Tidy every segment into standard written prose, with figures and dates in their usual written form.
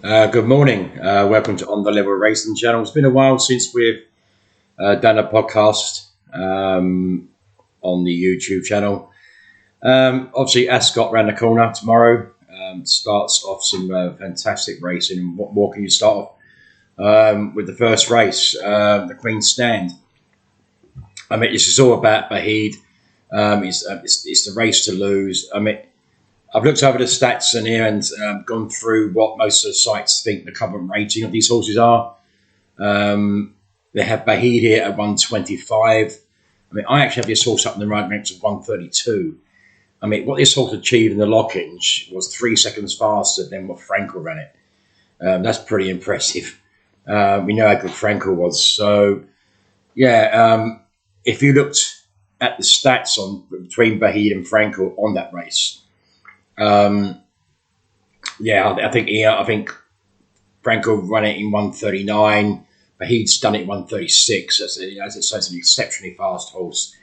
Good morning. Welcome to On the Level Racing Channel. It's been a while since we've done a podcast on the YouTube channel. Obviously, Ascot around the corner tomorrow. Starts off some fantastic racing. And what more can you start off with the first race, the Queen's Stand? I mean, this is all about Bahid. It's the race to lose. I mean, I've looked over the stats in here and gone through what most of the sites think the current rating of these horses are. They have Bahid here at 125. I mean, I actually have this horse up in the right ranks of 132. I mean, what this horse achieved in the Lockings was 3 seconds faster than what Frankel ran it. That's pretty impressive. We know how good Frankel was. So, yeah, if you looked at the stats on between Bahid and Frankel on that race, I think Franco run it in 139, but he's done it in 136. So it's an exceptionally fast horse.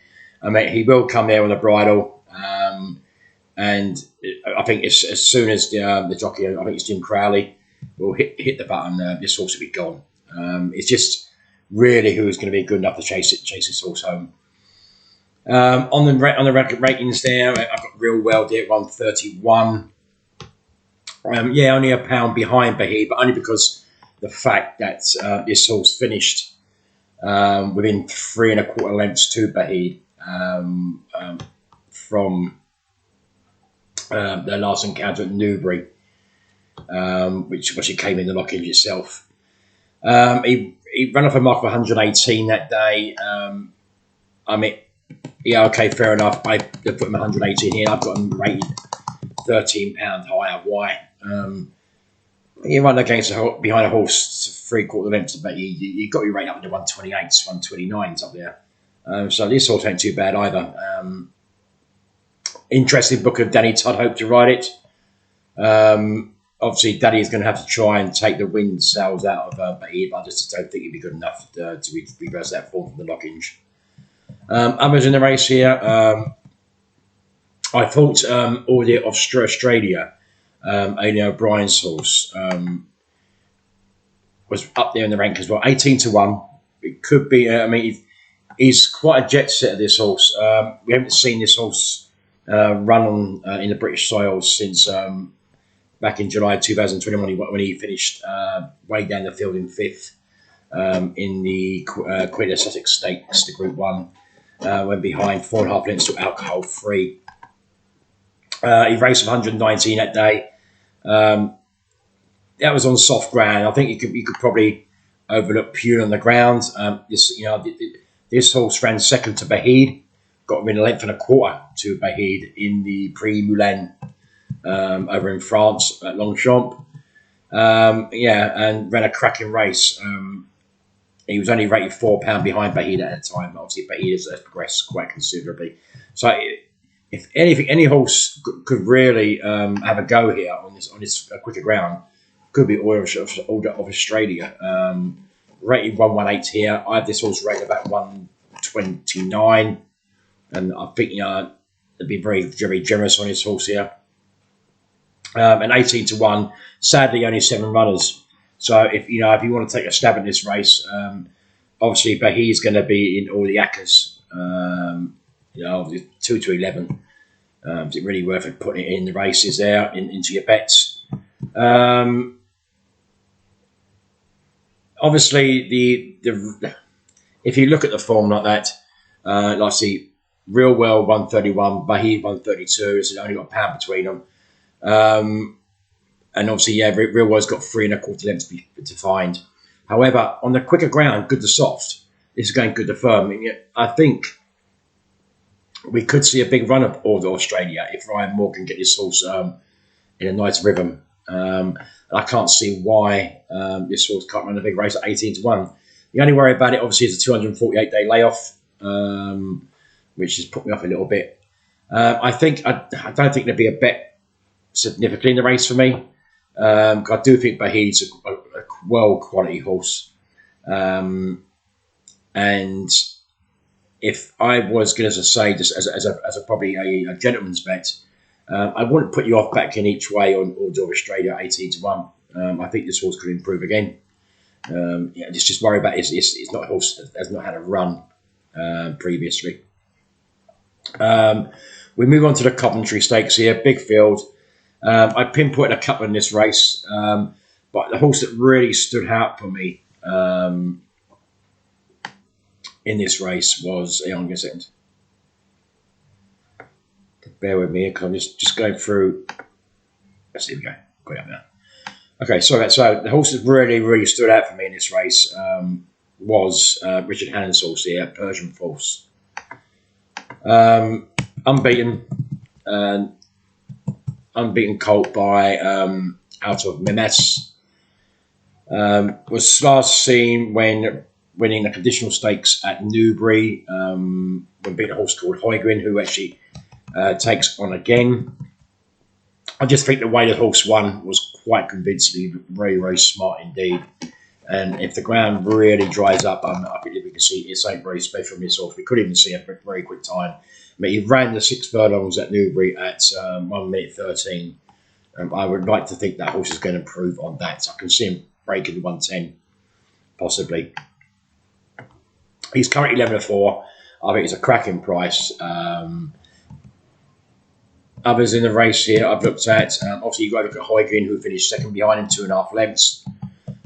I mean, he will come there on the bridle, and I think as soon as the jockey, I think it's Jim Crowley, will hit the button, this horse will be gone. It's just really who is going to be good enough to chase this horse home. On the ratings there, I've got Real Well there at 131. Only a pound behind Bahid, but only because the fact that this horse finished within 3¼ lengths to Bahid from their last encounter at Newbury, which actually came in the lock-in itself. He ran off a mark of 118 that day. I mean, yeah, okay, fair enough. I put him 118 here. I've got him rated £13 higher. Why? You run behind a horse to 3/4 lengths, but you got your rate up to 128s, 129s up there. So this horse ain't too bad either. Interesting book of Danny Todd. Hope to ride it. Obviously, Danny is going to have to try and take the wind sails out of Bahid, but I just don't think he'd be good enough to reverse that form from the lock-inch. Others in the race here, I thought Audio of Australia, Aidan O'Brien's horse, was up there in the rank as well, 18-1. It could be, he's quite a jet setter, this horse. We haven't seen this horse run on in the British soil since back in July 2021 when he finished way down the field in 5th in the Queen of Sussex Stakes, the Group 1. Went behind 4.5 lengths to alcohol free. He raced 119 that day. That was on soft ground. I think you could probably overlook Pune on the ground. This horse ran second to Bahid, got within 1.25 lengths to Bahid in the Prix Moulin over in France at Longchamp. And ran a cracking race. He was only rated £4 behind Bahid at the time. Obviously, Bahid has progressed quite considerably. So, if anything, any horse could really have a go here on this quicker ground, could be Order of Australia. Rated 118 here. I have this horse rated about 129, and I think they'd be very, very generous on this horse here. And 18-1. Sadly, only 7 runners. So if you want to take a stab at this race, obviously Bahid's going to be in all the Accas, 2-11. Is it really worth it putting it in the races there into your bets? Obviously, the if you look at the form like that, like I see Real Well 131, Bahid 132. So only got a pound between them. And obviously, Real Well's got 3¼ lengths to find. However, on the quicker ground, good to soft, this is going good to firm. I think we could see a big run of Order Australia if Ryan Moore can get his horse in a nice rhythm. I can't see why this horse can't run a big race at 18-1. The only worry about it, obviously, is a 248-day layoff, which has put me off a little bit. I don't think there'd be a bet significantly in the race for me. I do think Bahid's a well-quality horse. And if I was going to say, just as a probably a gentleman's bet, I wouldn't put you off back in each way on Order of Australia 18-1. I think this horse could improve again. Yeah, just worry about it's not a horse that has not had a run previously. We move on to the Coventry Stakes here, big field. I pinpointed a couple in this race, but the horse that really stood out for me in this race was, hang on a second. Bear with me because I'm just going through. Let's see, we go. Got it up now. Okay, so the horse that really stood out for me in this race was Richard Hannon's horse here, Persian False. Unbeaten colt by out of Mimes. Was last seen when winning the conditional stakes at Newbury when beating a horse called Hoygrin, who actually takes on again. I just think the way the horse won was quite convincing, very smart indeed. And if the ground really dries up, I believe we can see it's something very special in this horse. We could even see a very quick time. I mean, he ran the 6 furlongs at Newbury at 1 minute 13. I would like to think that horse is going to improve on that. So I can see him breaking the 110, possibly. He's currently 11-4. I think it's a cracking price. Others in the race here I've looked at. Obviously, you've got to look at Hoygrin, who finished second behind him, 2.5 lengths.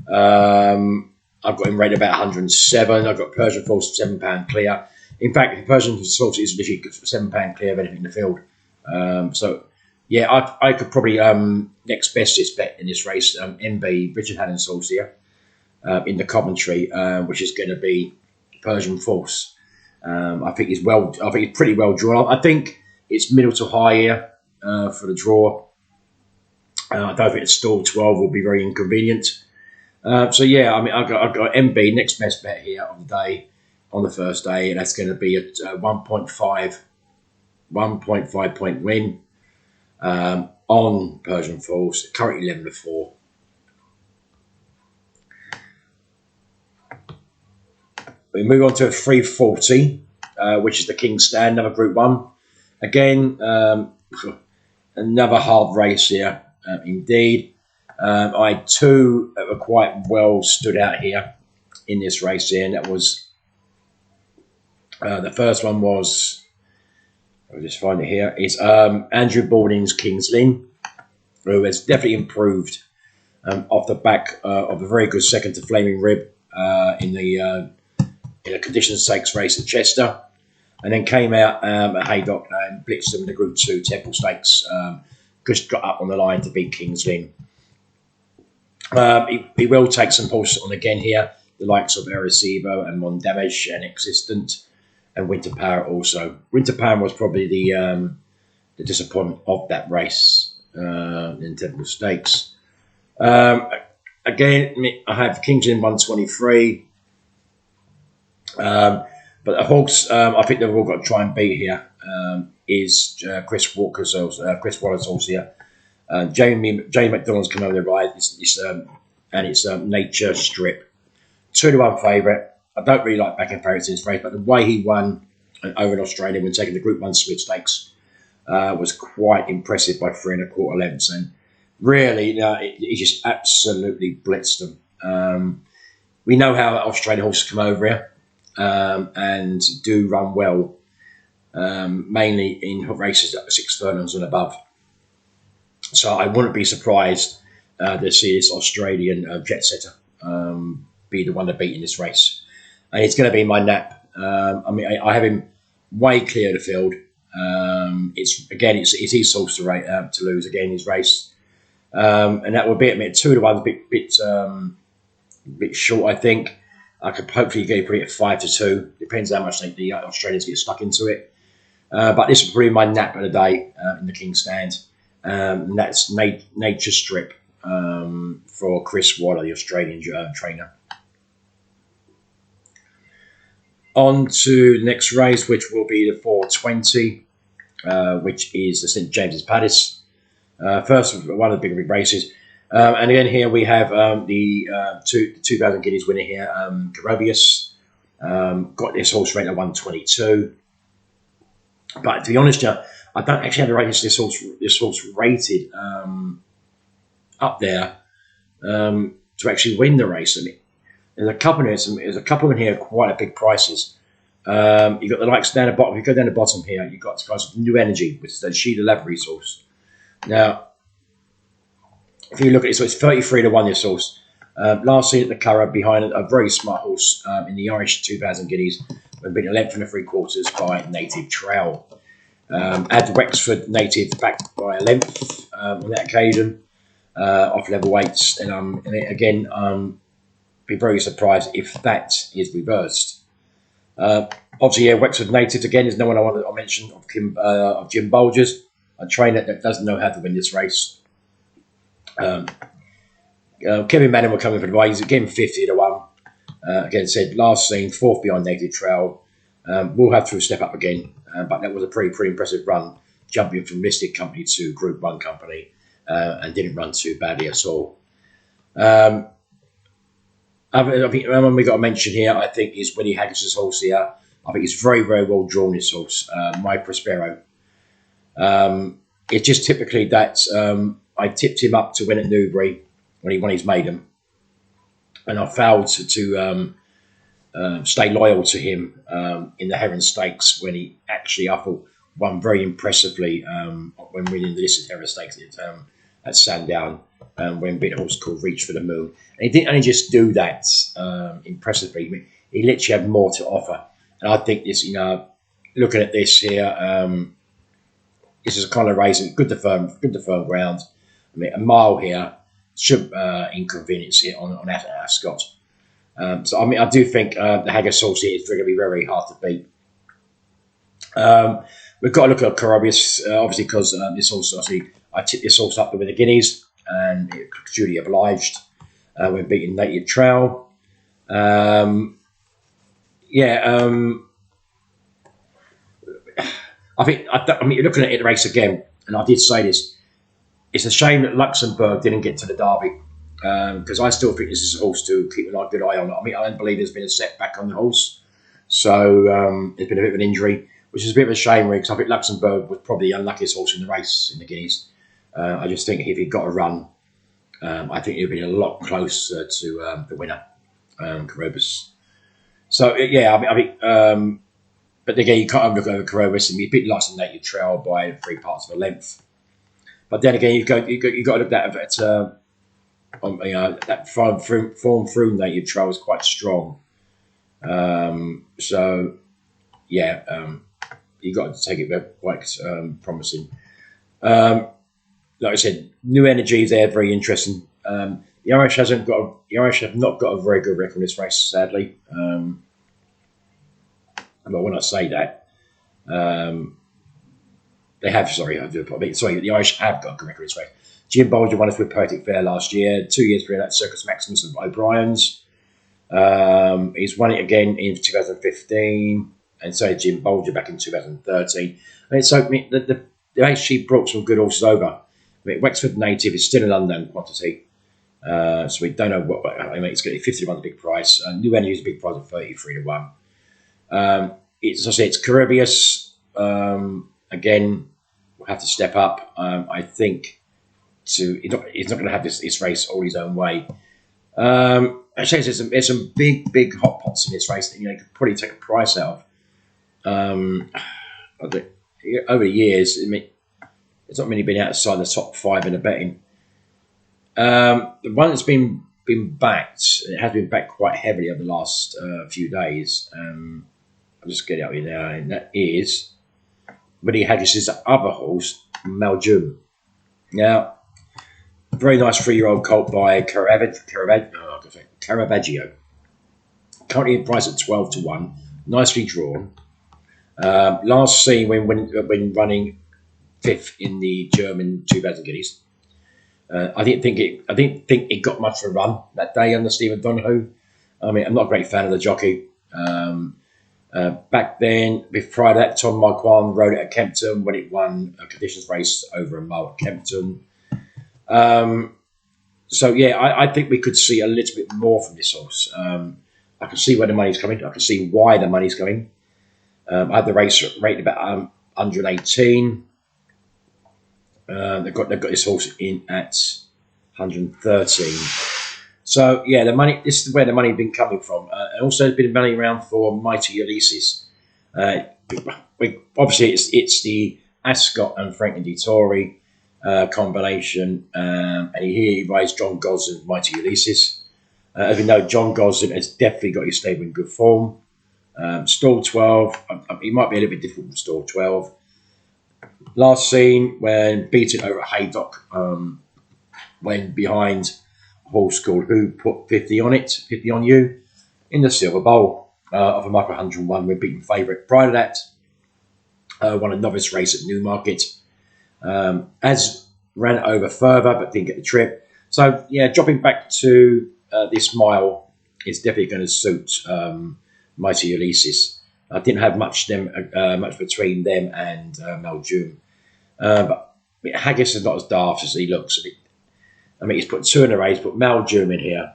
I've got him rated about 107. I've got Persian False £7 clear. In fact, the Persian False is literally £7 clear of anything in the field. So, yeah, I could probably next bestest bet in this race, MB Richard Hannon's horse here in the Coventry, which is going to be Persian False. I think he's pretty well drawn. I think it's middle to high here for the draw. I don't think a stall 12 will be very inconvenient. So yeah, I mean, I've got MB next best bet here on the day, on the first day, and that's going to be a 1.5 point win on Persian Falls, currently 11-4. We move on to a 340, which is the King's Stand, another Group 1. Again, another hard race here, indeed. I had 2 that were quite well stood out here in this race here, and that was the first one was, I'll just find it here, is Andrew Balding's King's Lynn, who has definitely improved off the back of a very good second to Flaming Rib in a condition stakes race at Chester, and then came out at Haydock and blitzed them in the Group 2 Temple Stakes. Just got up on the line to beat King's Lynn. He will take some horses on again here, the likes of Arecibo and Mondamage and Existent and Winter Power also. Winter Power was probably the disappointment of that race in Temple Stakes. Again, I have King's Lynn 123. But the horse I think they've all got to try and beat here is Chris Wallace's horse here. Jamie McDonald's come over the ride. It's Nature Strip. 2-1 favourite. I don't really like backing favourites in this race, but the way he won over in Australia when taking the Group 1 Smith Stakes was quite impressive by 3 1/4 lengths. And really, he just absolutely blitzed them. We know how Australian horses come over here and do run well, mainly in races that are 6 furlongs and above. So I wouldn't be surprised to see this Australian jet setter be the one to beat in this race. And it's going to be my nap. I have him way clear of the field. It's his horse to lose again in his race. And that would be at 2-1, a bit short, I think. I could hopefully put it at 5-2. Depends how much the Australians get stuck into it. But this will probably be my nap of the day in the King's Stand. And that's Nature Strip for Chris Waller, the Australian trainer. On to the next race, which will be the 420, which is the St James's Palace. First, one of the big races. And again, here we have the 2,000 guineas winner here, Garobius. Got this horse rated at 122. But to be honest, I don't actually have the race this horse rated up there to actually win the race. And there's a couple in here quite at big prices. You've got the likes down the bottom. If you go down the bottom here, you've got guys with New Energy, which is the Sheila Lavery source. Now, if you look at it, so it's 33 to 1 this horse. Last seen at the Curragh behind a very smart horse in the Irish 2000 Guineas, when beaten a length and 3/4 by Native Trail. Had Wexford Native backed by a length on that occasion off level weights, and again, be very surprised if that is reversed. Obviously, yeah, Wexford Natives again is no one I mention of Jim Bolger's, a trainer that doesn't know how to win this race. Kevin Manning will come in for the way. He's again 50 to 1. Again, said last seen 4th behind Native Trail. We'll have to step up again, but that was a pretty impressive run, jumping from listed company to Group 1 company, and didn't run too badly at all. I think one we got to mention here, I think, is Willie Haggis's horse here. I think he's very well drawn, this horse, My Prospero. It's just typically that I tipped him up to win at Newbury when he won his maiden, and I failed to stay loyal to him in the Heron Stakes when he actually, I thought, won very impressively when winning the listed Heron Stakes at Sandown, when beat a horse called Reach for the Moon. And he didn't only just do that impressively, I mean, he literally had more to offer. And I think this, looking at this here, this is a kind of race, good to firm ground. I mean, a mile here should inconvenience it on Ascot. So, I mean, I do think the Haggis horse here is going to be very hard to beat. We've got to look at Corobius, obviously, because this horse, obviously, I tipped this horse up to win the Guineas, and it was duly obliged when beating Native Trail. I mean, you're looking at the race again, and I did say this. It's a shame that Luxembourg didn't get to the Derby, because I still think this is a horse to keep a good eye on. I mean, I don't believe there's been a setback on the horse, so there's been a bit of an injury, which is a bit of a shame, because I think Luxembourg was probably the unluckiest horse in the race in the Guineas. I just think if he got a run, I think he'd be a lot closer to the winner, Corobius. So I mean, but again, you can't look over Corobius, and he beat lots of Native Trail by 3 parts of a length. But then again, you've got to look at that form through Native Trail is quite strong. You've got to take it quite promising. Like I said, New Energy is there, very interesting. The Irish have not got a very good record in this race, sadly. But when I say that, they have. The Irish have got a good record in this race. Jim Bolger won us with Poetic Fair last year. 2 years before that, Circus Maximus of O'Brien's. He's won it again in 2015, and so did Jim Bolger back in 2013. And so they actually brought some good horses over. I mean, Wexford Native is still an unknown quantity, so we don't know what. I mean, it's going to be 50 to 1 a big price. New Energy is a big price of 33 to 1. It's Corobius. Again, we'll have to step up. I think he's not going to have this race all his own way. Actually, there's some big hot pots in this race that you could probably take a price out of. Over the years, I mean, it's not really been outside the top 5 in the betting. The one that's been backed, it has been backed quite heavily over the last few days. I'll just get it out here now, and that is Willie Haggis's other horse, Maljum. Now, very nice 3-year-old colt by Caravaggio. Currently priced at 12 to 1, nicely drawn. Last seen when running 5th in the German 2000 Guineas. I didn't think it got much of a run that day under Stephen Donahue. I mean, I'm not a great fan of the jockey. Back then, prior to that, Tom Marquand rode it at Kempton when it won a conditions race over a mile at Kempton. I think we could see a little bit more from this horse. I can see where the money's coming. I can see why the money's coming. I had the race rated about 118. They've got this horse in at 113. So yeah, the money. This is where the money has been coming from, and also there's been money around for Mighty Ulysses. Obviously, it's the Ascot and Franklin Dettori combination, and here he rides John Gosden, Mighty Ulysses. As we know, John Gosden has definitely got his stable in good form. Stall 12, he might be a little bit different from Stall 12. Last seen when beating over at Haydock, when behind a horse called Who Put 50 on It, 50 on You, in the Silver Bowl of a Micro 101. We're beating favourite. Prior to that, won a novice race at Newmarket. As ran over further, but didn't get the trip. So yeah, dropping back to this mile is definitely going to suit Mighty Ulysses. I didn't have much between them and Maljoum. But Haggis is not as daft as he looks. He's put 2 in the race, put Maljoum in here,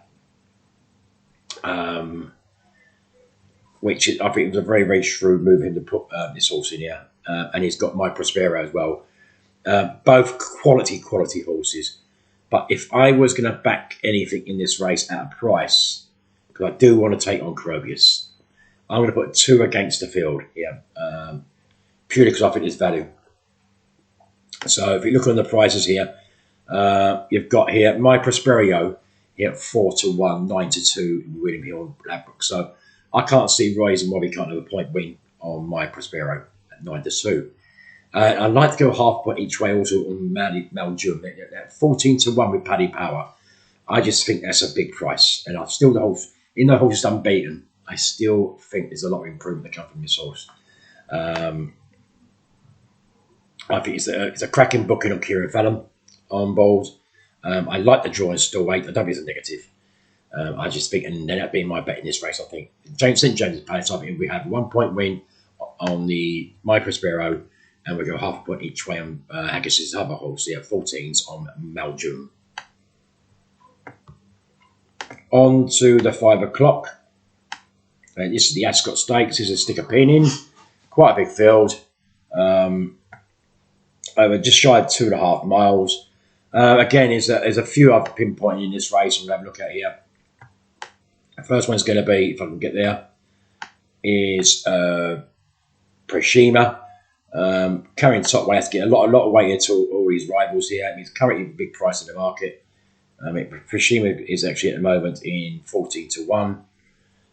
which I think was a very, very shrewd move of him to put this horse in here. And he's got My Prospero as well. Both quality horses. But if I was going to back anything in this race at a price, because I do want to take on Crobius, I'm going to put 2 against the field here, purely because I think there's value. So if you look on the prices here, you've got here My Prospero here at 4-1, 9-2 in William Hill and Ladbroke. So I can't see reason why we can't have a point win on My Prospero at 9-2. I'd like to go half point each way also on Maljoum at 14-1 with Paddy Power. I just think that's a big price, and I've still the horse is unbeaten. I still think there's a lot of improvement to come from this horse. I think it's a cracking booking on Kieran Fallon on board. I like the draw in stall 8. I don't think it's a negative. I just think, and that being my bet in this race, I think St James's Palace. I think we have 1 point win on the My Prospero, and we go half a point each way on Haggis's other horse. Yeah, 14s on Maljoum. On to the 5 o'clock. This is the Ascot Stakes. This is a sticker pin-in. Quite a big field. Over just shy of 2.5 miles. Again, there's a few I've pinpointed in this race. I'm going to have a look at here. The first one's going to be, if I can get there, is Preshima. Carrying top weight, has to get a lot of weight into all these rivals here. He's currently a big price in the market. Preshima is actually at the moment in 14-1.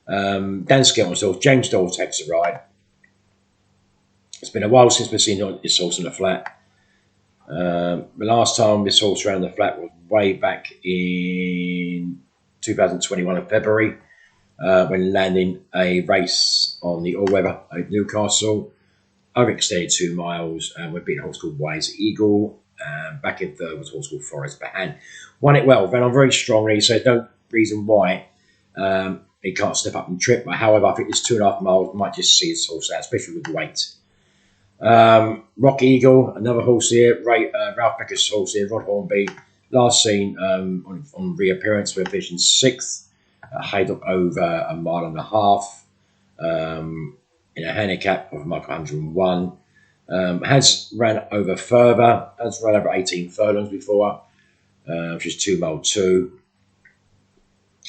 Dan Skelton's horse, James Doyle, takes a ride. It's been a while since we've seen this horse on the flat. The last time this horse ran the flat was way back in 2021 in February, when landing a race on the all-weather at Newcastle. Overextended 2 miles, and we've beaten a horse called Wise Eagle. Back in third was a horse called Forest Bahan. Won it well, ran on very strongly, so there's no reason why he can't step up and trip. But however, I think this 2.5 miles might just see his horse out, especially with the weight. Rock Eagle, another horse here. Ralph Becker's horse here, Rod Hornby. Last seen on reappearance, we're finishing 6th. Haydock over 1.5 miles. In a handicap of Micro 101. Has ran over further, has run over 18 furlongs before, which is 2 mile 2.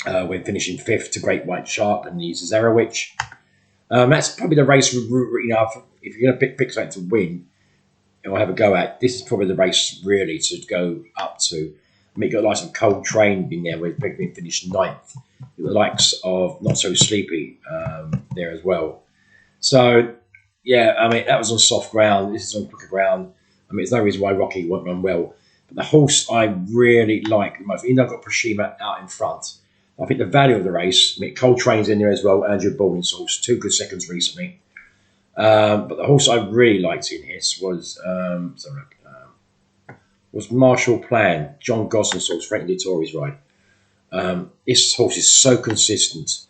We're finishing 5th to Great White Shark and the Zerowich. That's probably the race, if you're going to pick something to win or have a go at, this is probably the race really to go up to. You've got like some Cold Train in there where we've been finished 9th. The likes of Not So Sleepy there as well. So, yeah, that was on soft ground. This is on quicker ground. There's no reason why Rocky won't run well. But the horse I really like the most, even though I've got Preshima out in front, I think the value of the race, Cold Train's in there as well, Andrew Baldwin's horse, 2 good seconds recently. But the horse I really liked in this was Marshall Plan, John Gosden's horse, Franklin Dettori's ride. This horse is so consistent.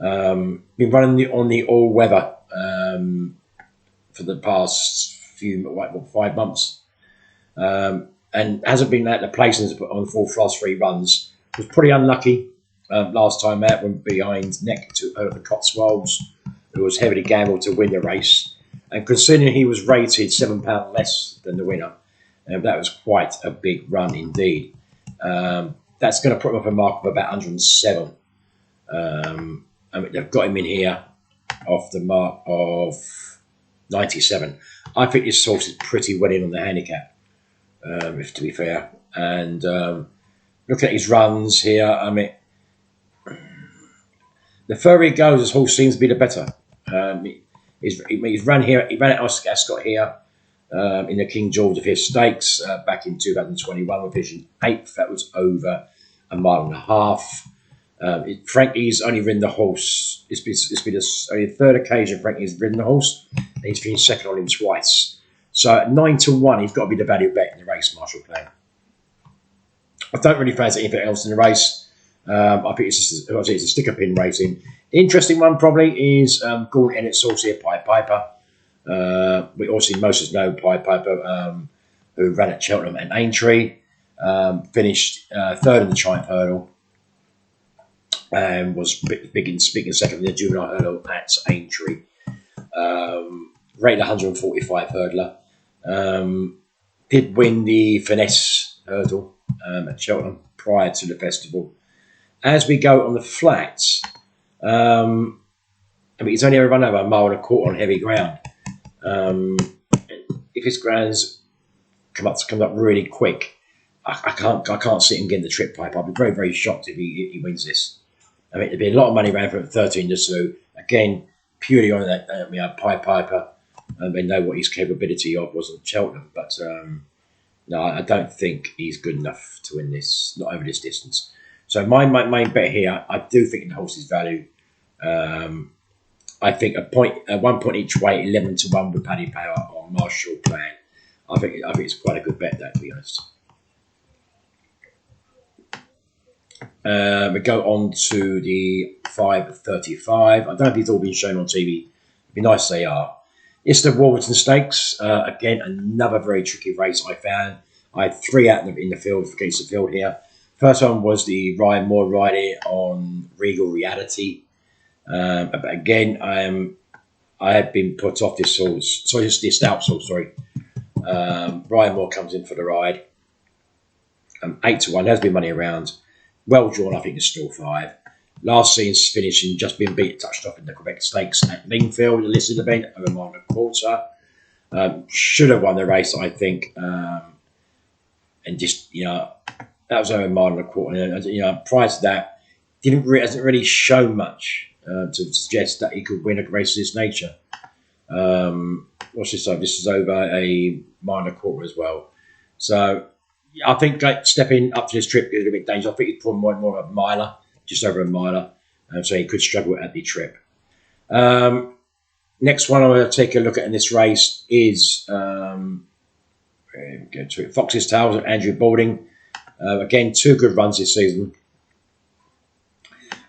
Been running on the all-weather for the past 5 months, and hasn't been at the placings on 4 class 3 runs. Was pretty unlucky last time out when behind neck to the Cotswolds, who was heavily gambled to win the race. And considering he was rated £7 less than the winner, that was quite a big run indeed. That's going to put him up a mark of about 107. I mean, they've got him in here off the mark of 97. I think this horse is pretty well in on the handicap, if to be fair. And looking at his runs here, I mean, the further he goes, this horse seems to be the better. He's run here. He ran at Ascot here in the King George V Stakes back in 2021 with Vision 8th. That was over a mile and a half. Frankie's only ridden the horse. It's been only the third occasion Frankie's ridden the horse, and he's finished second on him twice. So at 9-1, he's got to be the value bet in the race, Marshall Plan. I don't really fancy anything else in the race. I think it's a sticker pin racing. The interesting one probably is Gordon Ennett Saucier Pied Piper. We obviously most of us know Pied Piper, who ran at Cheltenham and Aintree, finished third in the Triumph Hurdle, and was big in second in the Juvenile Hurdle at Aintree. Rated 145 hurdler. Did win the Finesse Hurdle at Cheltenham prior to the festival. As we go on the flats, I mean, he's only ever run over a mile and a quarter on heavy ground. If his grounds comes up really quick, I can't see him getting the trip pipe. I'll be very, very shocked if he wins this. I mean, there'd be a lot of money around for him at 13 to Slew. Again, purely on that Pied Piper. They know what his capability of was at Cheltenham, but no, I don't think he's good enough to win this, not over this distance. So my main bet here, I do think the horse's value. I think a 1 point each way, 11-1 with Paddy Power on Marshall Plan. I think it's quite a good bet, that, to be honest. We go on to the 5:35. I don't know if these all been shown on TV. It'd be nice if they are. It's the Warburton Stakes. Again, another very tricky race I found. I had 3 out in the field against the field here. First one was the Ryan Moore rider on Regal Reality. But again, I had been put off this horse. Sorry, this Stout horse, sorry. Ryan Moore comes in for the ride. 8-1, there's been money around. Well drawn, I think it's still 5. Last season's finishing, just been beat, touched off in the Quebec Stakes at Lingfield, the listed event, over a mile and a quarter. Should have won the race, I think. And just, that was over a mile and a quarter. And, prior to that, hasn't really shown much to suggest that he could win a race of this nature. What's this over? This is over a mile and a quarter as well. So, I think stepping up to this trip is a bit dangerous. I think he's probably more of a miler, just over a miler. So he could struggle at the trip. Next one I'm going to take a look at in this race is go to it. Fox's Tales of Andrew Balding. Again, 2 good runs this season.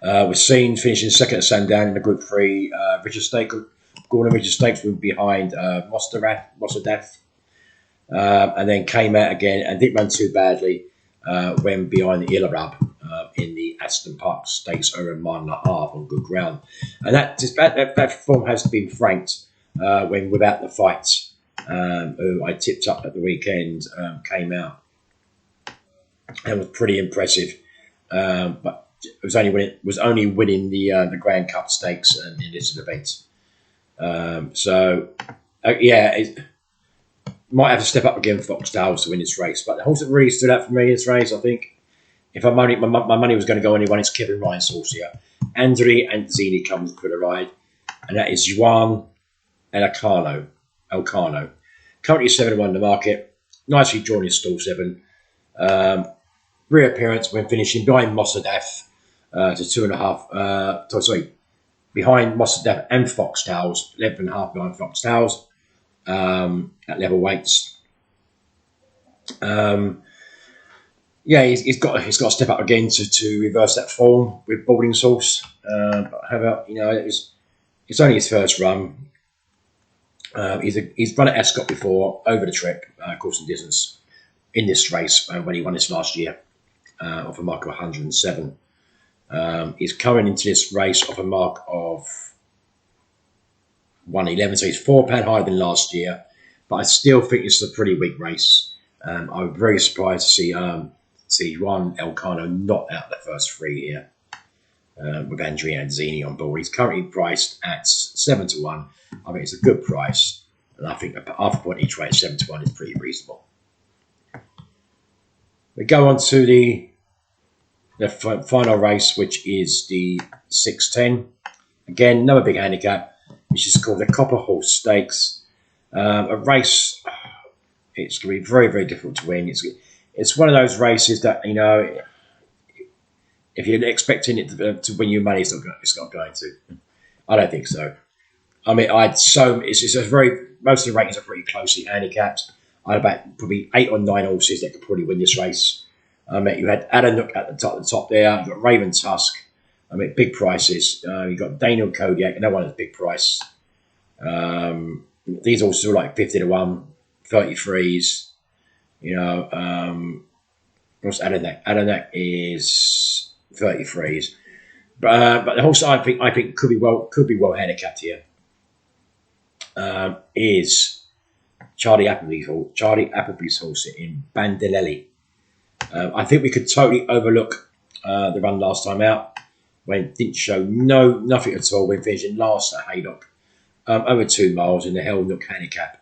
We're seen finishing second at Sandown in the Group 3 Gordon Richard Stakes were behind Mossadaf. And then came out again and didn't run too badly when behind the Illarab in the Aston Park Stakes over a mile and a half on good ground. And that form has been franked when Without the Fight, who I tipped up at the weekend, came out and was pretty impressive. But it was only winning the Grand Cup Stakes in this event. Might have to step up again for Fox Tales to win this race. But the horse that really stood out for me in this race, I think, if my money was going to go anyone, it's Kevin Ryan Saucier. Andre Anzini comes for the ride, and that is Juan Elcano. Currently 7-1 in the market. Nicely drawn in stall 7. Reappearance when finishing behind Mossadaf to 2.5. Behind Mossadaf and Fox Tales, 11.5 behind Fox Tales. At level weights, he's got to step up again to reverse that form with Balding Sauce. But however, it's only his first run. He's run at Ascot before over the trip, course and distance in this race when he won this last year off a mark of 107. He's coming into this race off a mark of 111, so he's £4 higher than last year, but I still think it's a pretty weak race. I was very surprised to see Siege 1, Elcano not out the first 3 here. With Andrea Zini on board. He's currently priced at 7 to 1. I think it's a good price. And I think half a point each way at 7 to 1 is pretty reasonable. We go on to the final race, which is the 610. Again, another big handicap, which is called the Copper Horse Stakes. A race, it's going to be very, very difficult to win. It's one of those races that, you know, if you're expecting it to win you money, it's not going to. I don't think so. I mean, most of the ratings are pretty closely handicapped. I had about probably 8 or 9 horses that could probably win this race. You had Adanook at the top there. You got Raven Tusk. I mean, big prices. You got Daniel Kodiak. No one has big price. These horses are like 50 to 1, 33s. You know, what's Adanac? Adanac is 33s. But the horse I think could be well handicapped here is Charlie Appleby's horse in Bandelelli. I think we could totally overlook the run last time out when it didn't show nothing at all when finishing last at Haydock. Over 2 miles in the Hell Nook handicap.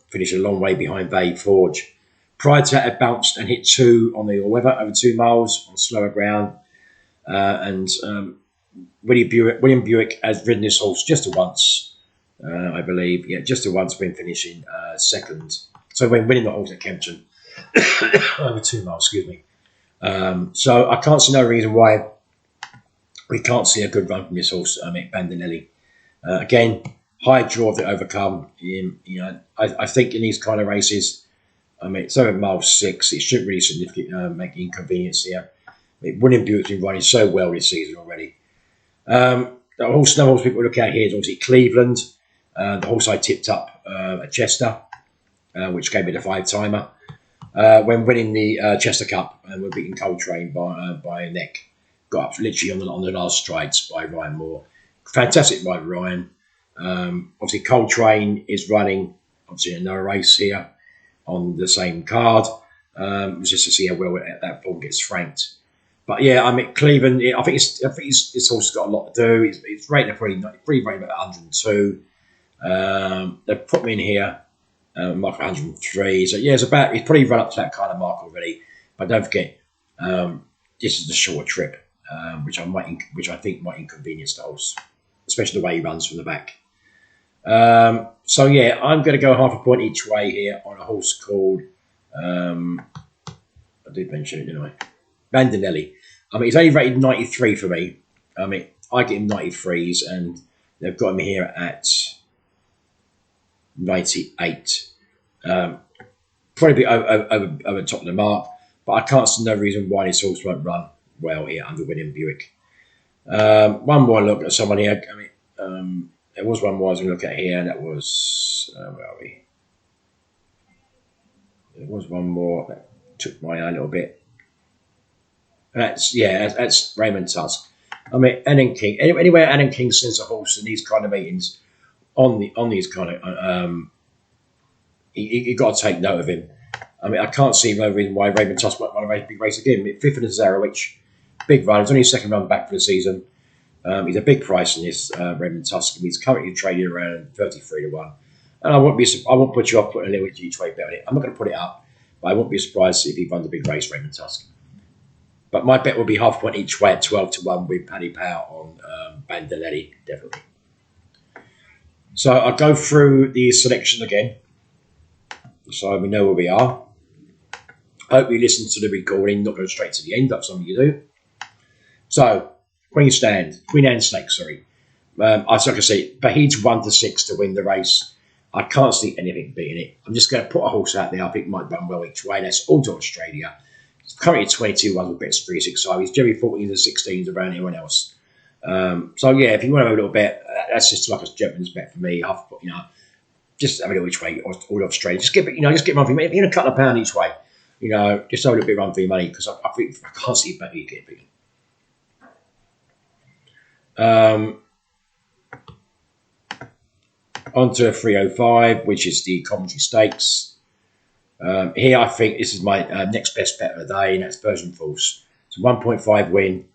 Finished a long way behind Vague Forge. Prior to that, it bounced and hit 2 on the all-weather over 2 miles on slower ground. William Buick has ridden this horse just once, I believe. Yeah, just once when finishing second. So when winning the horse at Kempton over 2 miles, excuse me. So I can't see no reason why we can't see a good run from this horse, Bandinelli. Again, high draw to overcome. You know, I think in these kind of races, I mean, it's over mile 6. It shouldn't really significant make inconvenience here. I mean, William Buick's been running so well this season already. The horse people look at here is obviously Cleveland. The horse I tipped up at Chester, which gave me the 5-timer. When winning the Chester Cup and we're beating Coltrane by a neck. Got up literally on the last strides by Ryan Moore. Fantastic by Ryan. Obviously, Coltrane is running obviously another race here on the same card. Just to see how well that form gets franked. But yeah, I mean Cleveland. I think this horse has got a lot to do. It's rated pretty rated about 102. They put me in here, mark 103. So yeah, it's probably run up to that kind of mark already. But don't forget, this is the short trip, which I think might inconvenience the horse, especially the way he runs from the back. So yeah, I'm going to go half a point each way here on a horse called, I did mention it, didn't I? Bandinelli. I mean, he's only rated 93 for me. I mean, I get him 93s, and they've got him here at 98. Probably be over top of the mark, but I can't see no reason why this horse won't run well here under William Buick. One more look at someone here. I mean, there was one more I was going to look at here, and that was where are we? There was one more that took my eye a little bit. That's Raymond Tusk. I mean, Annan King. Anywhere Annan King sends a horse in these kind of meetings, on these kind of, you got to take note of him. I mean, I can't see no reason why Raymond Tusk won't run a big race again. 5th in the Zarowich, big run. It's only his 2nd run back for the season. He's a big price in this Raymond Tusk. He's currently trading around 33 to 1. And I won't put you off putting a little each way bet on it. I'm not going to put it up, but I won't be surprised if he runs a big race, Raymond Tusk. But my bet will be half point each way at 12 to 1 with Paddy Power on Bandeletti, definitely. So I'll go through the selection again, so we know where we are. I hope you listen to the recording, not go straight to the end, that's something you do. So, Queen Anne Stakes, sorry. Like I say, Bahid's 1 to 6 to win the race. I can't see anything beating it. I'm just going to put a horse out there I think might run well each way. That's all to Australia. It's currently 22 ones with bets 365. He's Jerry 14s and 16s around everyone else. So yeah, if you want to have a little bet, that's just like a gentleman's bet for me. Just have a little each way, all Australia. Just get run for your money. Even a couple of £1 each way. Just have a little bit of run for your money because I think I can't see a bet you get beaten. On to 305, which is the Coventry Stakes. Here, I think this is my next best bet of the day, and that's Persian Force. It's a 1.5 win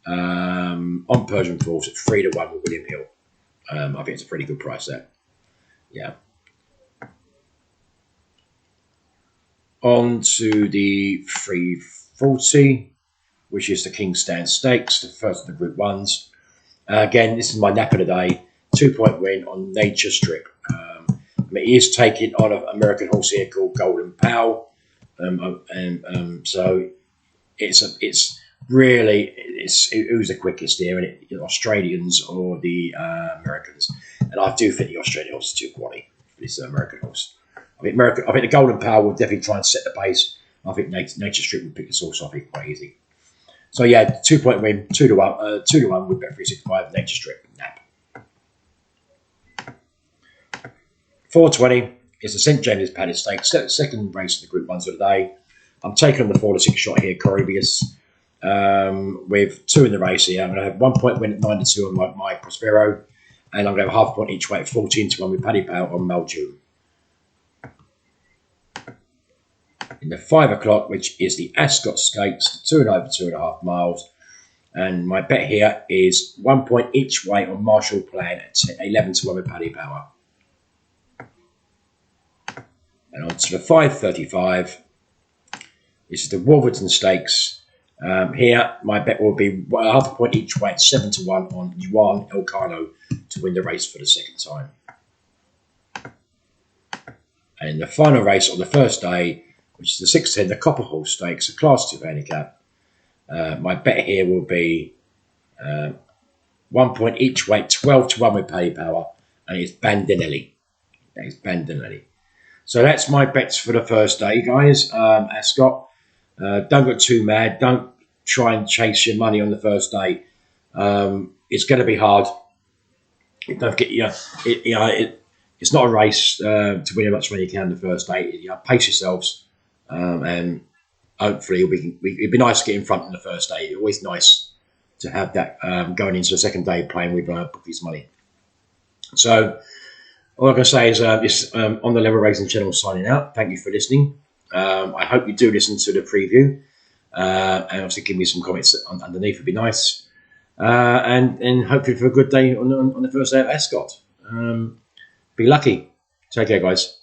on Persian Force at 3-1 with William Hill. I think it's a pretty good price there. Yeah. On to the 340, which is the King Stand Stakes, the first of the Group 1s. Again, this is my nap of the day. 2-point win on Nature Strip. He is taking on an American horse here called Golden Pal. So it's really who's the quickest here, and the Australians or the Americans. And I do think the Australian horse is too quality for this American horse. I think the Golden Power will definitely try and set the pace. I think Nature Strip will pick the source off it quite easy. So yeah, 2-point win, 2-1, 2-1 with Bet365 Nature Strip nap. 420 is the St James's Palace Stakes, second race of the Group 1s of the day. I'm taking on the 4-6 shot here, Corribius, with 2 in the race here. I'm going to have 1-point win at 9-2 on my Prospero, and I'm going to have half point each way at 14-1 with Paddy Power on Malju. In the 5 o'clock, which is the Ascot Stakes, 2 over 2.5 miles. And my bet here is 1 point each way on Marshall Plan at 11-1 with Paddy Power. And on to the 5:35. This is the Wolverton Stakes. Here, my bet will be half a point each way at 7-1 on Juan Elcano to win the race for the second time. And the final race on the first day, which is the 6:10, the Copper Horse Stakes, a Class 2 handicap. My bet here will be 1 point each way, 12-1 with Paddy Power, and it's Bandinelli. That is Bandinelli. So that's my bets for the first day, guys. Ascot, don't get too mad. Don't try and chase your money on the first day. It's going to be hard. Don't get it's not a race to win as much money you can the first day. Pace yourselves, and hopefully it'll be nice to get in front on the first day. It's always nice to have that going into the second day playing with bookies' money. So all I can say is this on the Level Racing channel signing out. Thank you for listening. I hope you do listen to the preview, and obviously give me some comments underneath. Would be nice, and hopefully for a good day on the first day of Ascot. Be lucky. Take care, guys.